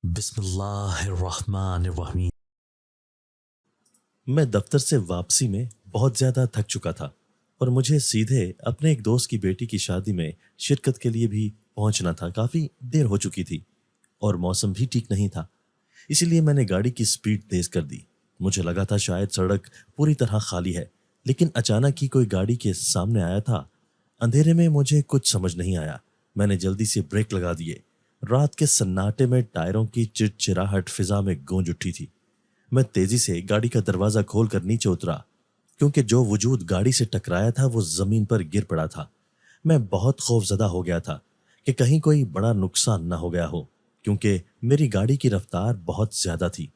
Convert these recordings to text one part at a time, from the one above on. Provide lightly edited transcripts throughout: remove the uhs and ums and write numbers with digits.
بسم اللہ الرحمن الرحیم۔ میں دفتر سے واپسی میں بہت زیادہ تھک چکا تھا اور مجھے سیدھے اپنے ایک دوست کی بیٹی کی شادی میں شرکت کے لیے بھی پہنچنا تھا۔ کافی دیر ہو چکی تھی اور موسم بھی ٹھیک نہیں تھا، اسی لیے میں نے گاڑی کی سپیڈ تیز کر دی۔ مجھے لگا تھا شاید سڑک پوری طرح خالی ہے، لیکن اچانک ہی کوئی گاڑی کے سامنے آیا تھا۔ اندھیرے میں مجھے کچھ سمجھ نہیں آیا، میں نے جلدی سے بریک لگا دیے۔ رات کے سناٹے میں ٹائروں کی چرچراہٹ فضا میں گونج اٹھی تھی۔ میں تیزی سے گاڑی کا دروازہ کھول کر نیچے اترا، کیونکہ جو وجود گاڑی سے ٹکرایا تھا وہ زمین پر گر پڑا تھا۔ میں بہت خوف زدہ ہو گیا تھا کہ کہیں کوئی بڑا نقصان نہ ہو گیا ہو، کیونکہ میری گاڑی کی رفتار بہت زیادہ تھی۔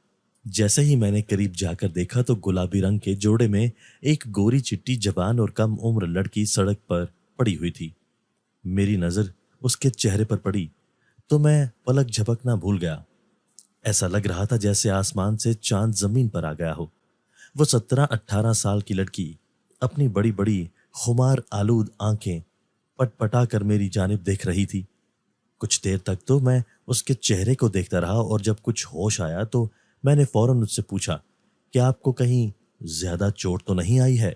جیسے ہی میں نے قریب جا کر دیکھا تو گلابی رنگ کے جوڑے میں ایک گوری چٹی جوان اور کم عمر لڑکی سڑک پر پڑی ہوئی تھی۔ میری نظر اس کے چہرے پر پڑی تو میں پلک جھپکنا بھول گیا۔ ایسا لگ رہا تھا جیسے آسمان سے چاند زمین پر آ گیا ہو۔ وہ 17-18 سال کی لڑکی اپنی بڑی بڑی خمار آلود آنکھیں پٹ پٹا کر میری جانب دیکھ رہی تھی۔ کچھ دیر تک تو میں اس کے چہرے کو دیکھتا رہا اور جب کچھ ہوش آیا تو میں نے فوراً اس سے پوچھا کہ آپ کو کہیں زیادہ چوٹ تو نہیں آئی ہے؟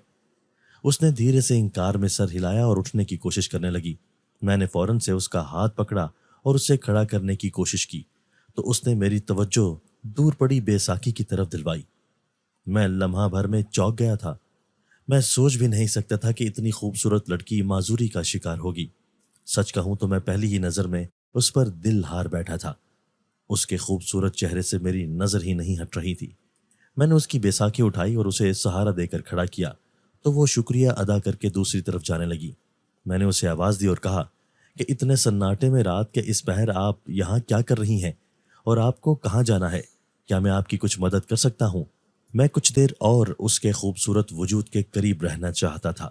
اس نے دھیرے سے انکار میں سر ہلایا اور اٹھنے کی کوشش کرنے لگی۔ میں نے فوراً سے اس کا ہاتھ پکڑا اور اسے کھڑا کرنے کی کوشش کی تو اس نے میری توجہ دور پڑی بے ساکھی کی طرف دلوائی۔ میں لمحہ بھر میں چونک گیا تھا۔ میں سوچ بھی نہیں سکتا تھا کہ اتنی خوبصورت لڑکی معذوری کا شکار ہوگی۔ سچ کہوں تو میں پہلی ہی نظر میں اس پر دل ہار بیٹھا تھا۔ اس کے خوبصورت چہرے سے میری نظر ہی نہیں ہٹ رہی تھی۔ میں نے اس کی بے ساکھی اٹھائی اور اسے سہارا دے کر کھڑا کیا تو وہ شکریہ ادا کر کے دوسری طرف جانے لگی۔ میں نے اسے آواز دی اور کہا کہ اتنے سناٹے میں رات کے اس پہر آپ یہاں کیا کر رہی ہیں اور آپ کو کہاں جانا ہے؟ کیا میں آپ کی کچھ مدد کر سکتا ہوں؟ میں کچھ دیر اور اس کے خوبصورت وجود کے قریب رہنا چاہتا تھا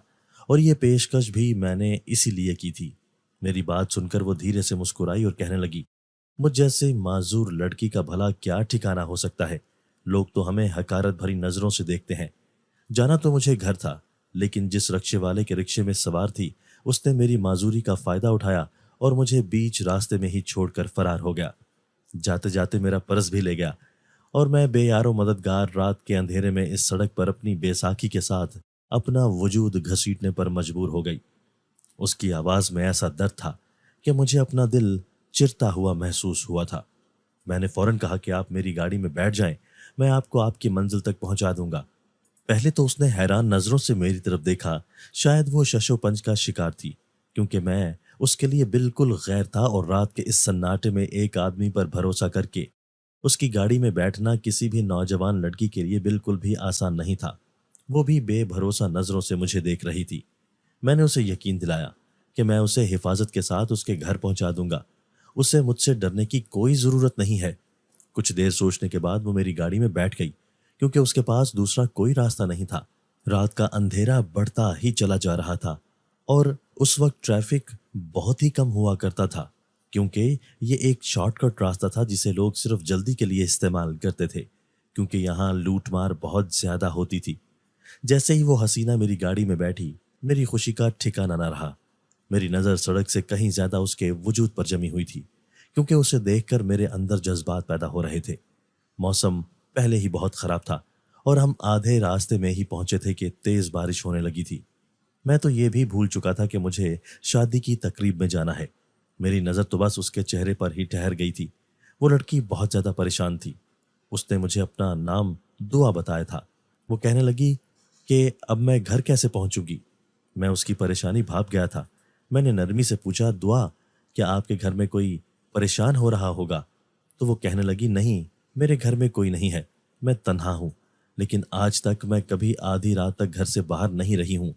اور یہ پیشکش بھی میں نے اسی لیے کی تھی۔ میری بات سن کر وہ دھیرے سے مسکرائی اور کہنے لگی، مجھ جیسے معذور لڑکی کا بھلا کیا ٹھکانہ ہو سکتا ہے؟ لوگ تو ہمیں حقارت بھری نظروں سے دیکھتے ہیں۔ جانا تو مجھے گھر تھا، لیکن جس رکشے والے کے رکشے میں سوار تھی اس نے میری معذوری کا فائدہ اٹھایا اور مجھے بیچ راستے میں ہی چھوڑ کر فرار ہو گیا۔ جاتے جاتے میرا پرس بھی لے گیا اور میں بے یار و مددگار رات کے اندھیرے میں اس سڑک پر اپنی بے ساکھی کے ساتھ اپنا وجود گھسیٹنے پر مجبور ہو گئی۔ اس کی آواز میں ایسا درد تھا کہ مجھے اپنا دل چرتا ہوا محسوس ہوا تھا۔ میں نے فوراً کہا کہ آپ میری گاڑی میں بیٹھ جائیں، میں آپ کو آپ کی منزل تک پہنچا دوں گا۔ پہلے تو اس نے حیران نظروں سے میری طرف دیکھا، شاید وہ شش و پنج کا شکار تھی، کیونکہ میں اس کے لیے بالکل غیر تھا اور رات کے اس سناٹے میں ایک آدمی پر بھروسہ کر کے اس کی گاڑی میں بیٹھنا کسی بھی نوجوان لڑکی کے لیے بالکل بھی آسان نہیں تھا۔ وہ بھی بے بھروسہ نظروں سے مجھے دیکھ رہی تھی۔ میں نے اسے یقین دلایا کہ میں اسے حفاظت کے ساتھ اس کے گھر پہنچا دوں گا، اسے مجھ سے ڈرنے کی کوئی ضرورت نہیں ہے۔ کچھ دیر سوچنے کے بعد وہ میری گاڑی میں بیٹھ گئی، کیونکہ اس کے پاس دوسرا کوئی راستہ نہیں تھا۔ رات کا اندھیرا بڑھتا ہی چلا جا رہا تھا اور اس وقت ٹریفک بہت ہی کم ہوا کرتا تھا، کیونکہ یہ ایک شارٹ کٹ راستہ تھا جسے لوگ صرف جلدی کے لیے استعمال کرتے تھے، کیونکہ یہاں لوٹ مار بہت زیادہ ہوتی تھی۔ جیسے ہی وہ حسینہ میری گاڑی میں بیٹھی، میری خوشی کا ٹھکانہ نہ رہا۔ میری نظر سڑک سے کہیں زیادہ اس کے وجود پر جمی ہوئی تھی، کیونکہ اسے دیکھ کر میرے اندر جذبات پیدا ہو رہے تھے۔ موسم پہلے ہی بہت خراب تھا اور ہم آدھے راستے میں ہی پہنچے تھے کہ تیز بارش ہونے لگی تھی۔ میں تو یہ بھی بھول چکا تھا کہ مجھے شادی کی تقریب میں جانا ہے۔ میری نظر تو بس اس کے چہرے پر ہی ٹھہر گئی تھی۔ وہ لڑکی بہت زیادہ پریشان تھی۔ اس نے مجھے اپنا نام دعا بتایا تھا۔ وہ کہنے لگی کہ اب میں گھر کیسے پہنچوں گی؟ میں اس کی پریشانی بھاپ گیا تھا۔ میں نے نرمی سے پوچھا، دعا، کیا آپ کے گھر میں کوئی پریشان ہو رہا ہوگا؟ تو وہ کہنے لگی، نہیں، میرے گھر میں کوئی نہیں ہے، میں تنہا ہوں، لیکن آج تک میں کبھی آدھی رات تک گھر سے باہر نہیں رہی ہوں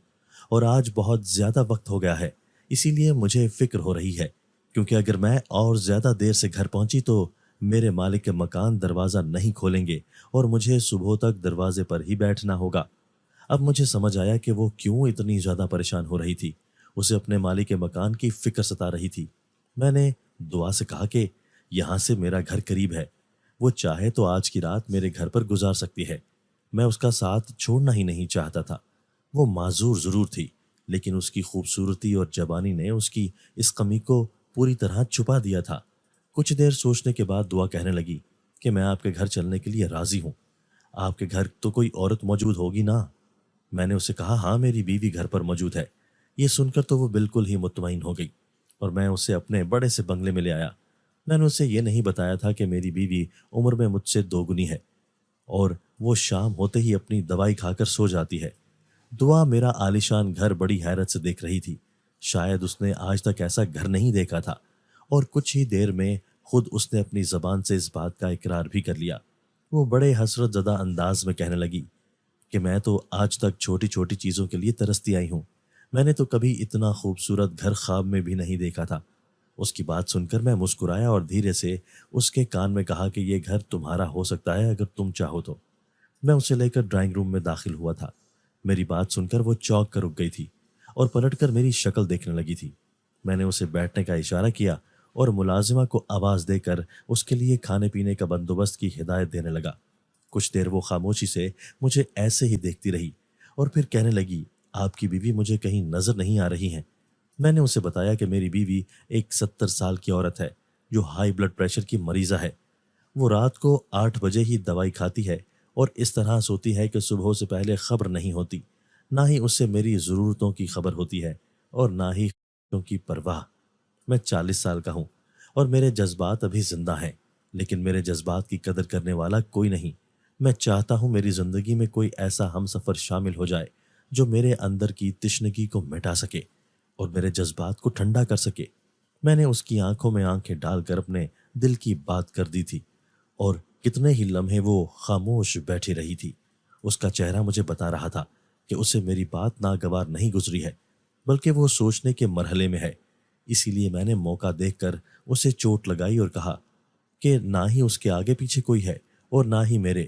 اور آج بہت زیادہ وقت ہو گیا ہے، اسی لیے مجھے فکر ہو رہی ہے، کیونکہ اگر میں اور زیادہ دیر سے گھر پہنچی تو میرے مالک کے مکان دروازہ نہیں کھولیں گے اور مجھے صبح تک دروازے پر ہی بیٹھنا ہوگا۔ اب مجھے سمجھ آیا کہ وہ کیوں اتنی زیادہ پریشان ہو رہی تھی۔ اسے اپنے مالک کے مکان کی فکر ستا رہی تھی۔ میں نے دعا سے کہا کہ یہاں سے میرا گھر قریب ہے، وہ چاہے تو آج کی رات میرے گھر پر گزار سکتی ہے۔ میں اس کا ساتھ چھوڑنا ہی نہیں چاہتا تھا۔ وہ معذور ضرور تھی، لیکن اس کی خوبصورتی اور جوانی نے اس کی اس کمی کو پوری طرح چھپا دیا تھا۔ کچھ دیر سوچنے کے بعد دعا کہنے لگی کہ میں آپ کے گھر چلنے کے لیے راضی ہوں۔ آپ کے گھر تو کوئی عورت موجود ہوگی نا؟ میں نے اسے کہا ہاں میری بیوی گھر پر موجود ہے۔ یہ سن کر تو وہ بالکل ہی مطمئن ہو گئی اور میں اسے اپنے بڑے سے بنگلے میں لے آیا۔ میں نے اسے یہ نہیں بتایا تھا کہ میری بیوی عمر میں مجھ سے دوگنی ہے اور وہ شام ہوتے ہی اپنی دوائی کھا کر سو جاتی ہے۔ دعا میرا عالیشان گھر بڑی حیرت سے دیکھ رہی تھی۔ شاید اس نے آج تک ایسا گھر نہیں دیکھا تھا، اور کچھ ہی دیر میں خود اس نے اپنی زبان سے اس بات کا اقرار بھی کر لیا۔ وہ بڑے حسرت زدہ انداز میں کہنے لگی کہ میں تو آج تک چھوٹی چھوٹی چیزوں کے لیے ترستی آئی ہوں۔ میں نے تو کبھی اتنا خوبصورت گھر خواب میں بھی نہیں دیکھا تھا۔ اس کی بات سن کر میں مسکرایا اور دھیرے سے اس کے کان میں کہا کہ یہ گھر تمہارا ہو سکتا ہے اگر تم چاہو تو۔ میں اسے لے کر ڈرائنگ روم میں داخل ہوا تھا۔ میری بات سن کر وہ چونک کر رک گئی تھی اور پلٹ کر میری شکل دیکھنے لگی تھی۔ میں نے اسے بیٹھنے کا اشارہ کیا اور ملازمہ کو آواز دے کر اس کے لیے کھانے پینے کا بندوبست کی ہدایت دینے لگا۔ کچھ دیر وہ خاموشی سے مجھے ایسے ہی دیکھتی رہی اور پھر کہنے لگی آپ کی بیوی مجھے کہیں نظر نہیں آ رہی ہیں۔ میں نے اسے بتایا کہ میری بیوی ایک 70 سال کی عورت ہے جو ہائی بلڈ پریشر کی مریضہ ہے۔ وہ رات کو 8 بجے ہی دوائی کھاتی ہے اور اس طرح سوتی ہے کہ صبح سے پہلے خبر نہیں ہوتی، نہ ہی اس سے میری ضرورتوں کی خبر ہوتی ہے اور نہ ہی خواہشوں کی پرواہ۔ میں 40 سال کا ہوں اور میرے جذبات ابھی زندہ ہیں، لیکن میرے جذبات کی قدر کرنے والا کوئی نہیں۔ میں چاہتا ہوں میری زندگی میں کوئی ایسا ہم سفر شامل ہو جائے جو میرے اندر کی تشنگی کو مٹا سکے اور میرے جذبات کو ٹھنڈا کر سکے۔ میں نے اس کی آنکھوں میں آنکھیں ڈال کر اپنے دل کی بات کر دی تھی اور کتنے ہی لمحے وہ خاموش بیٹھی رہی تھی۔ اس کا چہرہ مجھے بتا رہا تھا کہ اسے میری بات ناگوار نہیں گزری ہے، بلکہ وہ سوچنے کے مرحلے میں ہے۔ اسی لیے میں نے موقع دیکھ کر اسے چوٹ لگائی اور کہا کہ نہ ہی اس کے آگے پیچھے کوئی ہے اور نہ ہی میرے،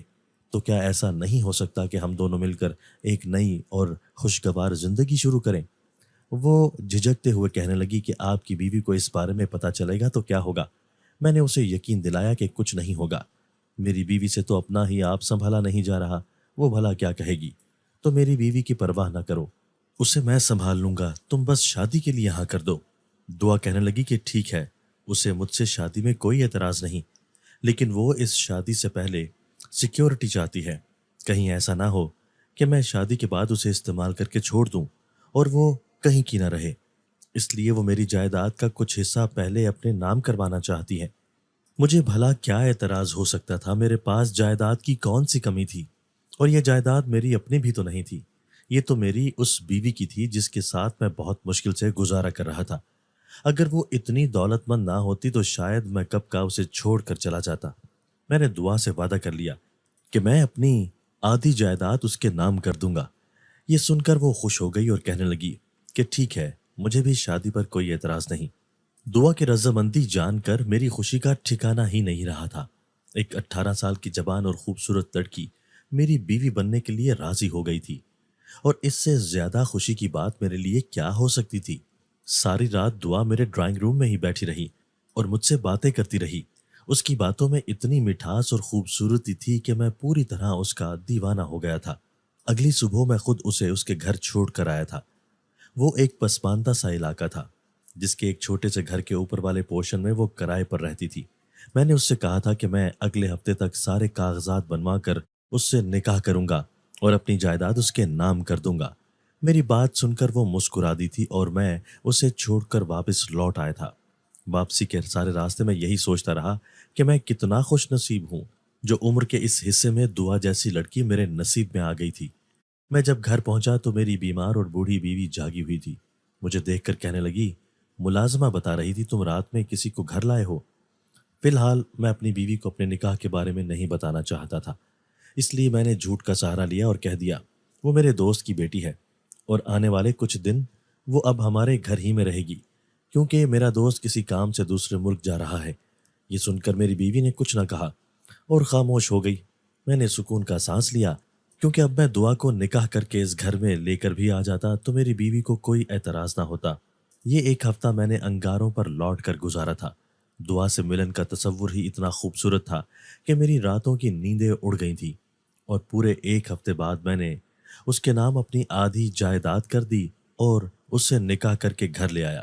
تو کیا ایسا نہیں ہو سکتا کہ ہم دونوں مل کر ایک نئی اور خوشگوار زندگی شروع کریں؟ وہ جھجکتے ہوئے کہنے لگی کہ آپ کی بیوی کو اس بارے میں پتہ چلے گا تو کیا ہوگا؟ میں نے اسے یقین دلایا کہ کچھ نہیں ہوگا۔ میری بیوی سے تو اپنا ہی آپ سنبھالا نہیں جا رہا، وہ بھلا کیا کہے گی؟ تو میری بیوی کی پرواہ نہ کرو، اسے میں سنبھال لوں گا، تم بس شادی کے لیے ہاں کر دو۔ دعا کہنے لگی کہ ٹھیک ہے، اسے مجھ سے شادی میں کوئی اعتراض نہیں، لیکن وہ اس شادی سے پہلے سیکیورٹی چاہتی ہے۔ کہیں ایسا نہ ہو کہ میں شادی کے بعد اسے استعمال کر کے چھوڑ دوں اور وہ کہیں کی نہ رہے۔ اس لیے وہ میری جائیداد کا کچھ حصہ پہلے اپنے نام کروانا چاہتی ہے۔ مجھے بھلا کیا اعتراض ہو سکتا تھا؟ میرے پاس جائیداد کی کون سی کمی تھی؟ اور یہ جائیداد میری اپنی بھی تو نہیں تھی، یہ تو میری اس بیوی کی تھی جس کے ساتھ میں بہت مشکل سے گزارا کر رہا تھا۔ اگر وہ اتنی دولت مند نہ ہوتی تو شاید میں کب کا اسے چھوڑ کر چلا جاتا۔ میں نے دعا سے وعدہ کر لیا کہ میں اپنی آدھی جائیداد اس کے نام کر دوں گا۔ یہ سن کر وہ خوش ہو گئی اور کہنے لگی کہ ٹھیک ہے، مجھے بھی شادی پر کوئی اعتراض نہیں۔ دعا کی رضامندی جان کر میری خوشی کا ٹھکانہ ہی نہیں رہا تھا۔ ایک 18 سال کی جوان اور خوبصورت لڑکی میری بیوی بننے کے لیے راضی ہو گئی تھی، اور اس سے زیادہ خوشی کی بات میرے لیے کیا ہو سکتی تھی؟ ساری رات دعا میرے ڈرائنگ روم میں ہی بیٹھی رہی اور مجھ سے باتیں کرتی رہی۔ اس کی باتوں میں اتنی مٹھاس اور خوبصورتی تھی کہ میں پوری طرح اس کا دیوانہ ہو گیا تھا۔ اگلی صبح میں خود اسے اس کے گھر چھوڑ کر آیا تھا۔ وہ ایک پسماندہ سا علاقہ تھا جس کے ایک چھوٹے سے گھر کے اوپر والے پورشن میں وہ کرائے پر رہتی تھی۔ میں نے اس سے کہا تھا کہ میں اگلے ہفتے تک سارے کاغذات بنوا کر اس سے نکاح کروں گا اور اپنی جائیداد اس کے نام کر دوں گا۔ میری بات سن کر وہ مسکرا دی تھی اور میں اسے چھوڑ کر واپس لوٹ آیا تھا۔ واپسی کے سارے راستے میں یہی سوچتا رہا کہ میں کتنا خوش نصیب ہوں جو عمر کے اس حصے میں دعا جیسی لڑکی میرے نصیب میں آ گئی تھی۔ میں جب گھر پہنچا تو میری بیمار اور بوڑھی بیوی جاگی ہوئی تھی۔ مجھے دیکھ کر کہنے لگی ملازمہ بتا رہی تھی تم رات میں کسی کو گھر لائے ہو۔ فی الحال میں اپنی بیوی کو اپنے نکاح کے بارے میں نہیں بتانا چاہتا تھا، اس لیے میں نے جھوٹ کا سہارا لیا اور کہہ دیا وہ میرے دوست کی بیٹی ہے اور آنے والے کچھ دن وہ اب ہمارے گھر ہی میں رہے گی کیونکہ میرا دوست کسی کام سے دوسرے ملک جا رہا ہے۔ یہ سن کر میری بیوی نے کچھ نہ کہا اور خاموش ہو گئی۔ میں نے سکون کا سانس لیا کیونکہ اب میں دعا کو نکاح کر کے اس گھر میں لے کر بھی آ جاتا تو میری بیوی کو کوئی اعتراض نہ ہوتا۔ یہ ایک ہفتہ میں نے انگاروں پر لوٹ کر گزارا تھا۔ دعا سے ملن کا تصور ہی اتنا خوبصورت تھا کہ میری راتوں کی نیندیں اڑ گئی تھیں، اور پورے ایک ہفتے بعد میں نے اس کے نام اپنی آدھی جائیداد کر دی اور اس سے نکاح کر کے گھر لے آیا۔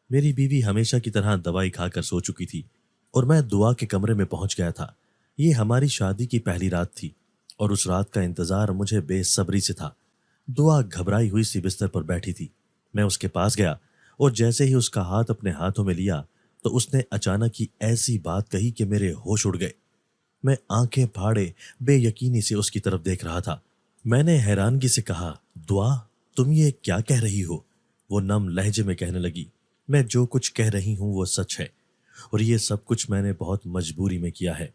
میری بیوی ہمیشہ کی طرح دوائی کھا کر سو چکی تھی اور میں دعا کے کمرے میں پہنچ گیا تھا۔ یہ ہماری شادی کی پہلی رات تھی اور اس رات کا انتظار مجھے بے صبری سے تھا۔ دعا گھبرائی ہوئی سی بستر پر بیٹھی تھی۔ میں اس کے پاس گیا اور جیسے ہی اس کا ہاتھ اپنے ہاتھوں میں لیا تو اس نے اچانک ہی ایسی بات کہی کہ میرے ہوش اڑ گئے۔ میں آنکھیں پھاڑے بے یقینی سے اس کی طرف دیکھ رہا تھا۔ میں نے حیرانگی سے کہا، دعا تم یہ کیا کہہ رہی ہو؟ وہ نم لہجے میں کہنے لگی، میں جو کچھ کہہ رہی ہوں وہ سچ ہے، اور یہ سب کچھ میں نے بہت مجبوری میں کیا ہے۔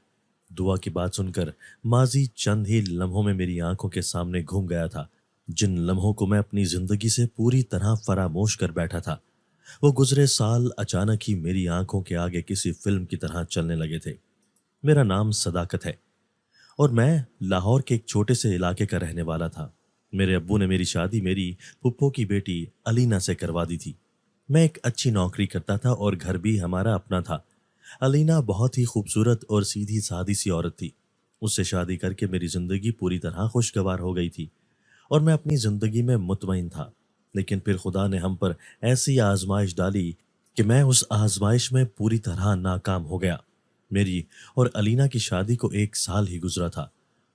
دعا کی بات سن کر ماضی چند ہی لمحوں میں میری آنکھوں کے سامنے گھوم گیا تھا، جن لمحوں کو میں اپنی زندگی سے پوری طرح فراموش کر بیٹھا تھا۔ وہ گزرے سال اچانک ہی میری آنکھوں کے آگے کسی فلم کی طرح چلنے لگے تھے۔ میرا نام صداقت ہے اور میں لاہور کے ایک چھوٹے سے علاقے کا رہنے والا تھا۔ میرے ابو نے میری شادی میری پھپھو کی بیٹی علینا سے کروا دی تھی۔ میں ایک اچھی نوکری کرتا تھا اور گھر بھی ہمارا اپنا تھا۔ علینا بہت ہی خوبصورت اور سیدھی سادی سی عورت تھی۔ اس سے شادی کر کے میری زندگی پوری طرح خوشگوار ہو گئی تھی اور میں اپنی زندگی میں مطمئن تھا۔ لیکن پھر خدا نے ہم پر ایسی آزمائش ڈالی کہ میں اس آزمائش میں پوری طرح ناکام ہو گیا۔ میری اور علینا کی شادی کو 1 سال ہی گزرا تھا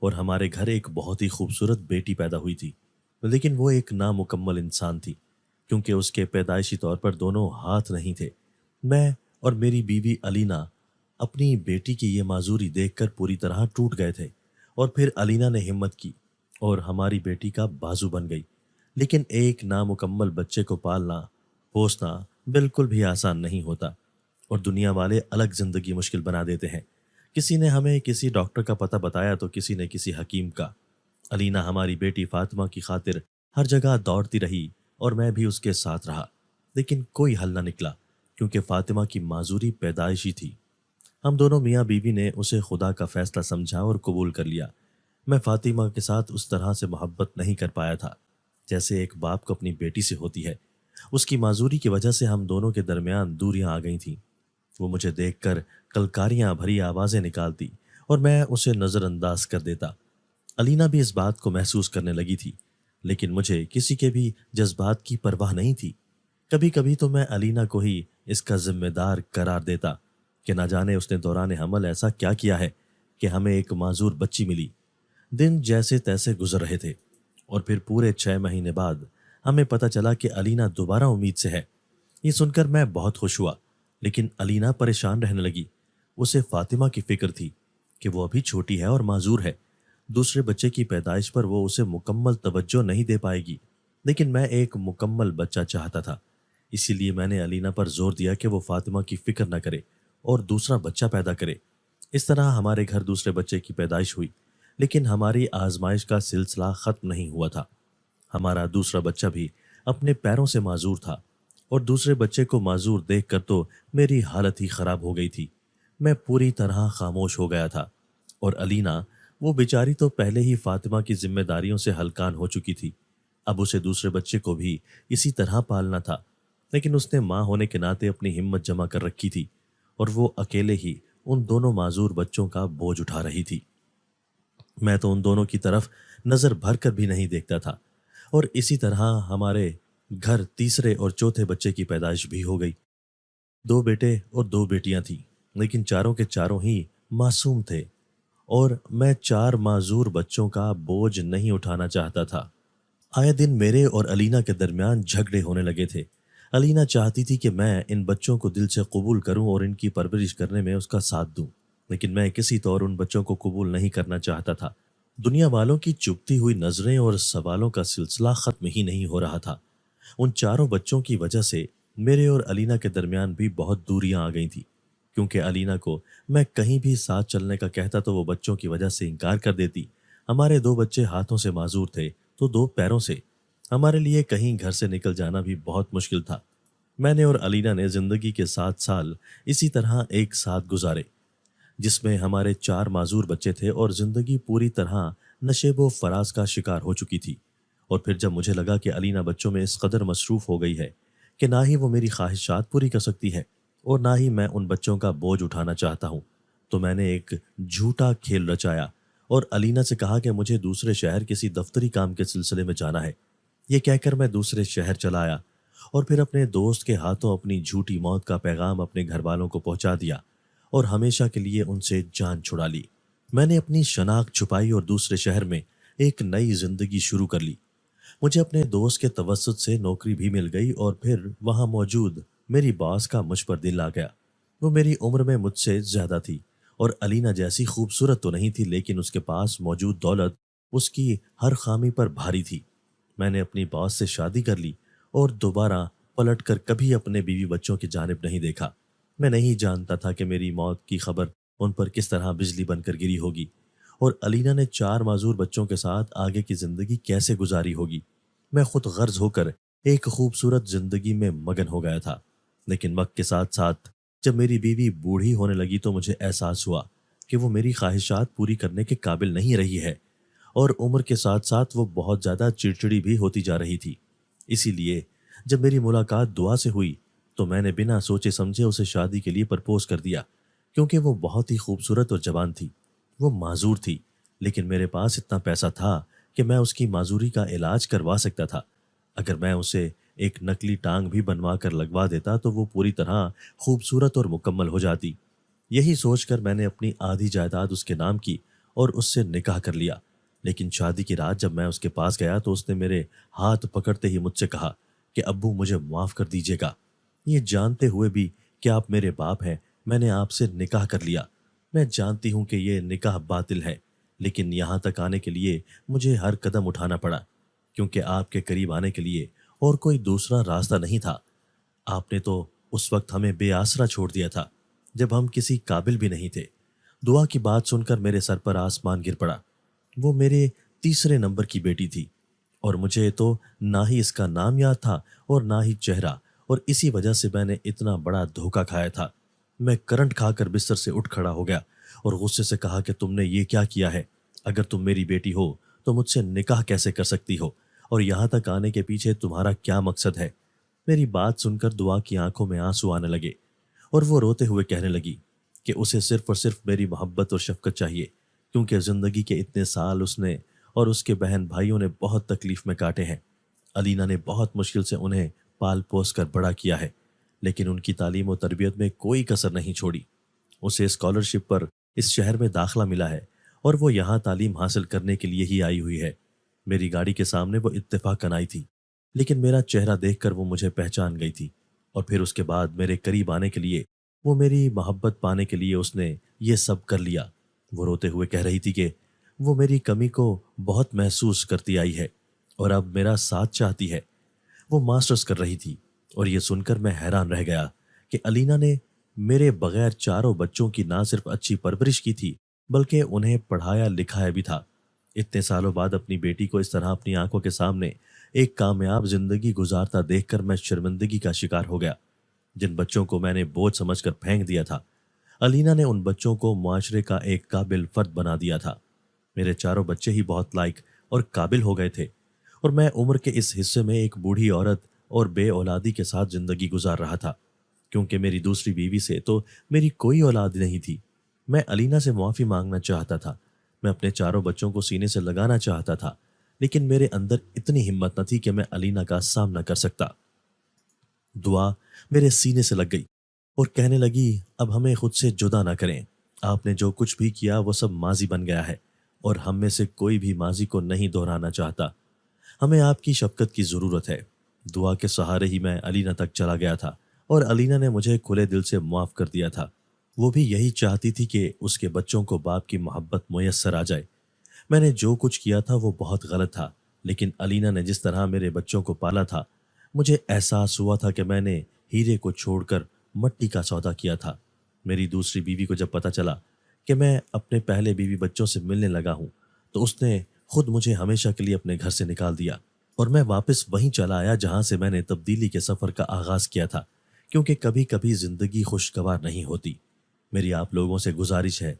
اور ہمارے گھر ایک بہت ہی خوبصورت بیٹی پیدا ہوئی تھی، لیکن وہ ایک نامکمل انسان تھی کیونکہ اس کے پیدائشی طور پر دونوں ہاتھ نہیں تھے۔ میں اور میری بیوی علینا اپنی بیٹی کی یہ معذوری دیکھ کر پوری طرح ٹوٹ گئے تھے، اور پھر علینا نے ہمت کی اور ہماری بیٹی کا بازو بن گئی۔ لیکن ایک نامکمل بچے کو پالنا پوسنا بالکل بھی آسان نہیں ہوتا، اور دنیا والے الگ زندگی مشکل بنا دیتے ہیں۔ کسی نے ہمیں کسی ڈاکٹر کا پتہ بتایا تو کسی نے کسی حکیم کا۔ علینا ہماری بیٹی فاطمہ کی خاطر ہر جگہ دوڑتی رہی اور میں بھی اس کے ساتھ رہا، لیکن کوئی حل نہ نکلا کیونکہ فاطمہ کی معذوری پیدائشی تھی۔ ہم دونوں میاں بیوی نے اسے خدا کا فیصلہ سمجھا اور قبول کر لیا۔ میں فاطمہ کے ساتھ اس طرح سے محبت نہیں کر پایا تھا جیسے ایک باپ کو اپنی بیٹی سے ہوتی ہے۔ اس کی معذوری کی وجہ سے ہم دونوں کے درمیان دوریاں آ گئی تھیں۔ وہ مجھے دیکھ کر کلکاریاں بھری آوازیں نکالتی اور میں اسے نظر انداز کر دیتا۔ علینا بھی اس بات کو محسوس کرنے لگی تھی، لیکن مجھے کسی کے بھی جذبات کی پرواہ نہیں تھی۔ کبھی کبھی تو میں علینا کو ہی اس کا ذمہ دار قرار دیتا کہ نہ جانے اس نے دوران حمل ایسا کیا کیا ہے کہ ہمیں ایک معذور بچی ملی۔ دن جیسے تیسے گزر رہے تھے اور پھر پورے 6 مہینے بعد ہمیں پتہ چلا کہ علینا دوبارہ امید سے ہے۔ یہ سن کر میں بہت خوش ہوا، لیکن علینا پریشان رہنے لگی۔ اسے فاطمہ کی فکر تھی کہ وہ ابھی چھوٹی ہے اور معذور ہے، دوسرے بچے کی پیدائش پر وہ اسے مکمل توجہ نہیں دے پائے گی۔ لیکن میں ایک مکمل بچہ چاہتا تھا، اسی لیے میں نے علینا پر زور دیا کہ وہ فاطمہ کی فکر نہ کرے اور دوسرا بچہ پیدا کرے۔ اس طرح ہمارے گھر دوسرے بچے کی پیدائش ہوئی، لیکن ہماری آزمائش کا سلسلہ ختم نہیں ہوا تھا۔ ہمارا دوسرا بچہ بھی اپنے پیروں سے معذور تھا، اور دوسرے بچے کو معذور دیکھ کر تو میری حالت ہی خراب ہو گئی تھی۔ میں پوری طرح خاموش ہو گیا تھا، اور علینا وہ بیچاری تو پہلے ہی فاطمہ کی ذمہ داریوں سے ہلکان ہو چکی تھی۔ اب اسے دوسرے بچے کو بھی اسی طرح پالنا تھا، لیکن اس نے ماں ہونے کے ناطے اپنی ہمت جمع کر رکھی تھی اور وہ اکیلے ہی ان دونوں معذور بچوں کا بوجھ اٹھا رہی تھی۔ میں تو ان دونوں کی طرف نظر بھر کر بھی نہیں دیکھتا تھا، اور اسی طرح ہمارے گھر تیسرے اور چوتھے بچے کی پیدائش بھی ہو گئی۔ 2 بیٹے اور 2 بیٹیاں تھیں، لیکن چاروں کے چاروں ہی معصوم تھے، اور میں 4 معذور بچوں کا بوجھ نہیں اٹھانا چاہتا تھا۔ آئے دن میرے اور علینا کے درمیان جھگڑے ہونے لگے تھے۔ علینا چاہتی تھی کہ میں ان بچوں کو دل سے قبول کروں اور ان کی پرورش کرنے میں اس کا ساتھ دوں، لیکن میں کسی طور ان بچوں کو قبول نہیں کرنا چاہتا تھا۔ دنیا والوں کی چبھتی ہوئی نظریں اور سوالوں کا سلسلہ ختم ہی نہیں ہو رہا تھا۔ ان 4 بچوں کی وجہ سے میرے اور علینا کے درمیان بھی بہت دوریاں آ گئی تھیں، کیونکہ علینا کو میں کہیں بھی ساتھ چلنے کا کہتا تو وہ بچوں کی وجہ سے انکار کر دیتی۔ ہمارے 2 بچے ہاتھوں سے معذور تھے تو 2 پیروں سے۔ ہمارے لیے کہیں گھر سے نکل جانا بھی بہت مشکل تھا۔ میں نے اور علینا نے زندگی کے 7 سال اسی طرح ایک ساتھ گزارے، جس میں ہمارے 4 معذور بچے تھے، اور زندگی پوری طرح نشیب و فراز کا شکار ہو چکی تھی۔ اور پھر جب مجھے لگا کہ علینا بچوں میں اس قدر مصروف ہو گئی ہے کہ نہ ہی وہ میری خواہشات پوری کر سکتی ہے اور نہ ہی میں ان بچوں کا بوجھ اٹھانا چاہتا ہوں، تو میں نے ایک جھوٹا کھیل رچایا اور علینا سے کہا کہ مجھے دوسرے شہر کسی دفتری کام کے سلسلے میں جانا ہے۔ یہ کہہ کر میں دوسرے شہر چلا آیا اور پھر اپنے دوست کے ہاتھوں اپنی جھوٹی موت کا پیغام اپنے گھر والوں کو پہنچا دیا، اور ہمیشہ کے لیے ان سے جان چھڑا لی۔ میں نے اپنی شناخت چھپائی اور دوسرے شہر میں ایک نئی زندگی شروع کر لی۔ مجھے اپنے دوست کے توسط سے نوکری بھی مل گئی اور پھر وہاں موجود میری باس کا مجھ پر دل آ گیا۔ وہ میری عمر میں مجھ سے زیادہ تھی اور علینا جیسی خوبصورت تو نہیں تھی، لیکن اس کے پاس موجود دولت اس کی ہر خامی پر بھاری تھی۔ میں نے اپنی باس سے شادی کر لی اور دوبارہ پلٹ کر کبھی اپنے بیوی بچوں کی جانب نہیں دیکھا۔ میں نہیں جانتا تھا کہ میری موت کی خبر ان پر کس طرح بجلی بن کر گری ہوگی اور علینا نے 4 معذور بچوں کے ساتھ آگے کی زندگی کیسے گزاری ہوگی۔ میں خود غرض ہو کر ایک خوبصورت زندگی میں مگن ہو گیا تھا، لیکن وقت کے ساتھ ساتھ جب میری بیوی بوڑھی ہونے لگی تو مجھے احساس ہوا کہ وہ میری خواہشات پوری کرنے کے قابل نہیں رہی ہے، اور عمر کے ساتھ ساتھ وہ بہت زیادہ چڑچڑی بھی ہوتی جا رہی تھی۔ اسی لیے جب میری ملاقات دعا سے ہوئی تو میں نے بنا سوچے سمجھے اسے شادی کے لیے پرپوز کر دیا، کیونکہ وہ بہت ہی خوبصورت اور جوان تھی۔ وہ معذور تھی، لیکن میرے پاس اتنا پیسہ تھا کہ میں اس کی معذوری کا علاج کروا سکتا تھا۔ اگر میں اسے ایک نکلی ٹانگ بھی بنوا کر لگوا دیتا تو وہ پوری طرح خوبصورت اور مکمل ہو جاتی۔ یہی سوچ کر میں نے اپنی آدھی جائیداد اس کے نام کی اور اس سے نکاح کر لیا۔ لیکن شادی کی رات جب میں اس کے پاس گیا تو اس نے میرے ہاتھ پکڑتے ہی مجھ سے کہا کہ ابو مجھے معاف کر دیجیے گا، یہ جانتے ہوئے بھی کہ آپ میرے باپ ہیں میں نے آپ سے نکاح کر لیا۔ میں جانتی ہوں کہ یہ نکاح باطل ہے، لیکن یہاں تک آنے کے لیے مجھے ہر قدم اٹھانا پڑا، کیونکہ آپ کے قریب آنے کے لیے اور کوئی دوسرا راستہ نہیں تھا۔ آپ نے تو اس وقت ہمیں بے آسرا چھوڑ دیا تھا جب ہم کسی قابل بھی نہیں تھے۔ دعا کی بات سن کر میرے سر پر آسمان گر پڑا۔ وہ میرے تیسرے نمبر کی بیٹی تھی اور مجھے تو نہ ہی اس کا نام یاد تھا اور نہ ہی چہرہ، اور اسی وجہ سے میں نے اتنا بڑا دھوکہ کھایا تھا۔ میں کرنٹ کھا کر بستر سے اٹھ کھڑا ہو گیا اور غصے سے کہا کہ تم نے یہ کیا کیا ہے؟ اگر تم میری بیٹی ہو تو مجھ سے نکاح کیسے کر سکتی ہو، اور یہاں تک آنے کے پیچھے تمہارا کیا مقصد ہے؟ میری بات سن کر دعا کی آنکھوں میں آنسو آنے لگے اور وہ روتے ہوئے کہنے لگی کہ اسے صرف اور صرف میری محبت اور شفقت چاہیے، کیونکہ زندگی کے اتنے سال اس نے اور اس کے بہن بھائیوں نے بہت تکلیف میں کاٹے ہیں۔ علینا نے بہت مشکل سے انہیں پال پوس کر بڑا کیا ہے، لیکن ان کی تعلیم و تربیت میں کوئی کسر نہیں چھوڑی۔ اسے اسکالرشپ پر اس شہر میں داخلہ ملا ہے اور وہ یہاں تعلیم حاصل کرنے کے لیے ہی آئی ہوئی ہے۔ میری گاڑی کے سامنے وہ اتفاقاً آئی تھی، لیکن میرا چہرہ دیکھ کر وہ مجھے پہچان گئی تھی، اور پھر اس کے بعد میرے قریب آنے کے لیے، وہ میری محبت پانے کے لیے اس نے یہ سب کر لیا۔ وہ روتے ہوئے کہہ رہی تھی کہ وہ میری کمی کو بہت محسوس کرتی آئی ہے اور اب میرا ساتھ چاہتی ہے۔ وہ ماسٹرز کر رہی تھی اور یہ سن کر میں حیران رہ گیا کہ علینا نے میرے بغیر 4 بچوں کی نہ صرف اچھی پرورش کی تھی بلکہ انہیں پڑھایا لکھایا بھی تھا۔ اتنے سالوں بعد اپنی بیٹی کو اس طرح اپنی آنکھوں کے سامنے ایک کامیاب زندگی گزارتا دیکھ کر میں شرمندگی کا شکار ہو گیا۔ جن بچوں کو میں نے بوجھ سمجھ کر پھینک دیا تھا، علینا نے ان بچوں کو معاشرے کا ایک قابل فرد بنا دیا تھا۔ میرے 4 بچے ہی بہت لائق اور قابل ہو گئے تھے، اور میں عمر کے اس حصے میں ایک بوڑھی عورت اور بے اولادی کے ساتھ زندگی گزار رہا تھا، کیونکہ میری دوسری بیوی سے تو میری کوئی اولاد نہیں تھی۔ میں علینا سے معافی مانگنا چاہتا تھا، میں اپنے 4 بچوں کو سینے سے لگانا چاہتا تھا، لیکن میرے اندر اتنی ہمت نہ تھی کہ میں علینا کا سامنا کر سکتا۔ دعا میرے سینے سے لگ گئی اور کہنے لگی اب ہمیں خود سے جدا نہ کریں، آپ نے جو کچھ بھی کیا وہ سب ماضی بن گیا ہے اور ہم میں سے کوئی بھی ماضی کو نہیں دہرانا چاہتا۔ ہمیں آپ کی شفقت کی ضرورت ہے۔ دعا کے سہارے ہی میں علینا تک چلا گیا تھا اور علینا نے مجھے کھلے دل سے معاف کر دیا تھا۔ وہ بھی یہی چاہتی تھی کہ اس کے بچوں کو باپ کی محبت میسر آ جائے۔ میں نے جو کچھ کیا تھا وہ بہت غلط تھا، لیکن علینا نے جس طرح میرے بچوں کو پالا تھا، مجھے احساس ہوا تھا کہ میں نے ہیرے کو چھوڑ کر مٹی کا سودا کیا تھا۔ میری دوسری بیوی کو جب پتہ چلا کہ میں اپنے پہلے بیوی بچوں سے ملنے لگا ہوں تو اس نے خود مجھے ہمیشہ کے لیے اپنے گھر سے نکال دیا اور میں واپس وہیں چلا آیا جہاں سے میں نے تبدیلی کے سفر کا آغاز کیا تھا، کیونکہ کبھی کبھی زندگی خوشگوار نہیں ہوتی۔ میری آپ لوگوں سے گزارش ہے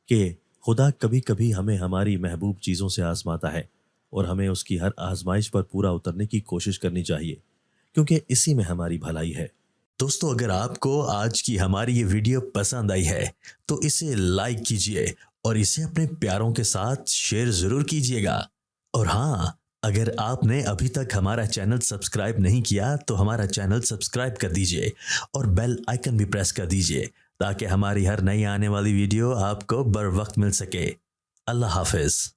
کہ خدا کبھی کبھی ہمیں ہماری محبوب چیزوں سے آزماتا ہے اور ہمیں اس کی ہر آزمائش پر پورا اترنے کی کوشش کرنی چاہیے، کیونکہ اسی میں ہماری بھلائی ہے۔ دوستو، اگر آپ کو آج کی ہماری یہ ویڈیو پسند آئی ہے تو اسے لائک کیجئے اور اسے اپنے پیاروں کے ساتھ شیئر ضرور کیجئے گا۔ اور ہاں، اگر آپ نے ابھی تک ہمارا چینل سبسکرائب نہیں کیا تو ہمارا چینل سبسکرائب کر دیجئے اور بیل آئیکن بھی پریس کر دیجئے تاکہ ہماری ہر نئی آنے والی ویڈیو آپ کو بر وقت مل سکے۔ اللہ حافظ۔